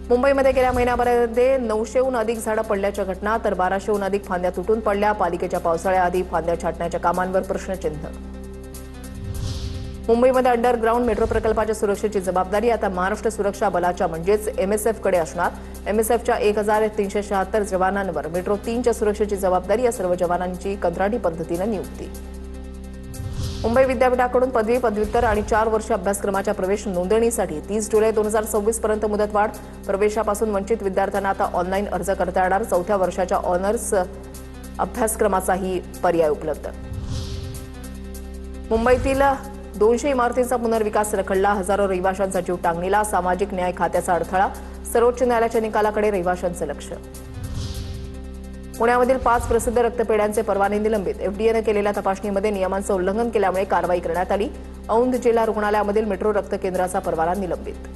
मुंबईमध्ये गेल्या महिन्याभरामध्ये 900हून अधिक झाडं पडल्याच्या घटना तर 1200हून अधिक फांद्या तुटून पडल्या। पालिकेच्या पावसाळ्याआधी फांद्या छाटण्याच्या कामांवर प्रश्नचिन्ह। मुंबईमध्ये अंडरग्राऊंड मेट्रो प्रकल्पाच्या सुरक्षेची जबाबदारी आता महाराष्ट्र सुरक्षा बलाच्या म्हणजेच एमएसएफकडे असणार। एमएसएफच्या 1376 जवानांवर मेट्रो 3च्या सुरक्षेची जबाबदारी। या सर्व जवानांची कंत्राटी पद्धतीने नियुक्ती। मुंबई विद्यापीठाकडून पदवी, पदव्युत्तर आणि 4 वर्ष अभ्यासक्रमाच्या प्रवेश नोंदणीसाठी 30 जुलै 2026 पर्यंत मुदतवाढ। प्रवेशापासून वंचित विद्यार्थ्यांना आता ऑनलाईन अर्ज करता येणार। 4थ्या वर्षाच्या ऑनर्स अभ्यासक्रमाचाही पर्याय उपलब्ध। मुंबईतील 200 इमारतींचा पुनर्विकास रखडला। हजारो रहिवाशांचा जीव टांगणीला। सामाजिक न्याय खात्याचा अडथळा। सर्वोच्च न्यायालयाच्या निकालाकडे रहिवाशांचं लक्ष। पुण्यामधील 5 प्रसिद्ध रक्तपेढ्यांचे परवाने निलंबित। एफडीएनं केलेल्या तपासणीमध्ये नियमांचं उल्लंघन केल्यामुळे कारवाई करण्यात आली। औंध जिल्हा रुग्णालयामधील मेट्रो रक्त केंद्राचा परवाना निलंबित।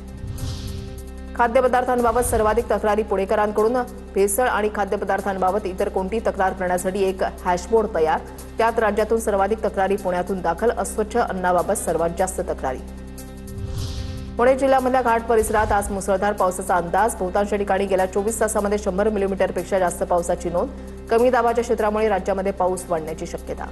खाद्यपदार्थांबाबत सर्वाधिक तक्रारी पुणेकरांकडून। भेसळ आणि खाद्यपदार्थांबाबत इतर कोणती तक्रार करण्यासाठी एक हॅशबोर्ड तयार। त्यात राज्यातून सर्वाधिक तक्रारी पुण्यातून दाखल। अस्वच्छ अन्नाबाबत सर्वात जास्त तक्रारी। पुणे जिल्ह्यामधल्या घाट परिसरात आज मुसळधार पावसाचा अंदाज। बहुतांश ठिकाणी गेल्या 24 तासामध्ये 100 मिलीमीटरपेक्षा जास्त पावसाची नोंद। कमी दाबाच्या क्षेत्रामुळे राज्यामध्ये पाऊस वाढण्याची शक्यता।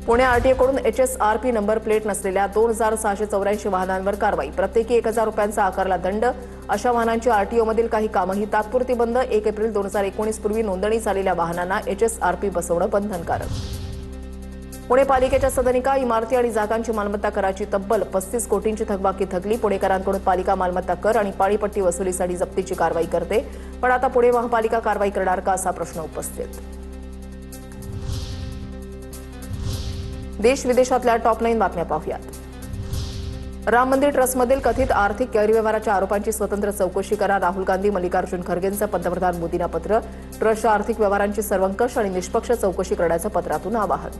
पुणे आरटीओकडून एचएसआरपी नंबर प्लेट नसलेल्या 2684 वाहनांवर कारवाई। प्रत्येकी 1000 रुपयांचा आकारला दंड। अशा वाहनांची आरटीओमधील काही कामंही तात्पुरती बंद। 1 एप्रिल 2019 पूर्वी नोंदणी झालेल्या वाहनांना एचएसआरपी बसवणं बंधनकारक। पुणे पालिकेच्या सदनिका, इमारती आणि जागांची मालमत्ता कराची तब्बल 35 कोटींची थकबाकी थकली। पुणेकरांकडून पालिका मालमत्ता कर आणि पाणीपट्टी वसुलीसाठी जप्तीची कारवाई करते। पण आता पुणे महापालिका कारवाई करणार का असा प्रश्न उपस्थित। देश विदेशातल्या टॉप 9 बातम्या पाहूयात। राम मंदिर ट्रस्टमधील कथित आर्थिक गैरव्यवहाराच्या आरोपांची स्वतंत्र चौकशी करा। राहुल गांधी, मल्लिकार्जुन खरगेंचं पंतप्रधान मोदींना पत्र। ट्रस्टच्या आर्थिक व्यवहारांची सर्वंकष आणि निष्पक्ष चौकशी करण्याचं पत्रातून आवाहन।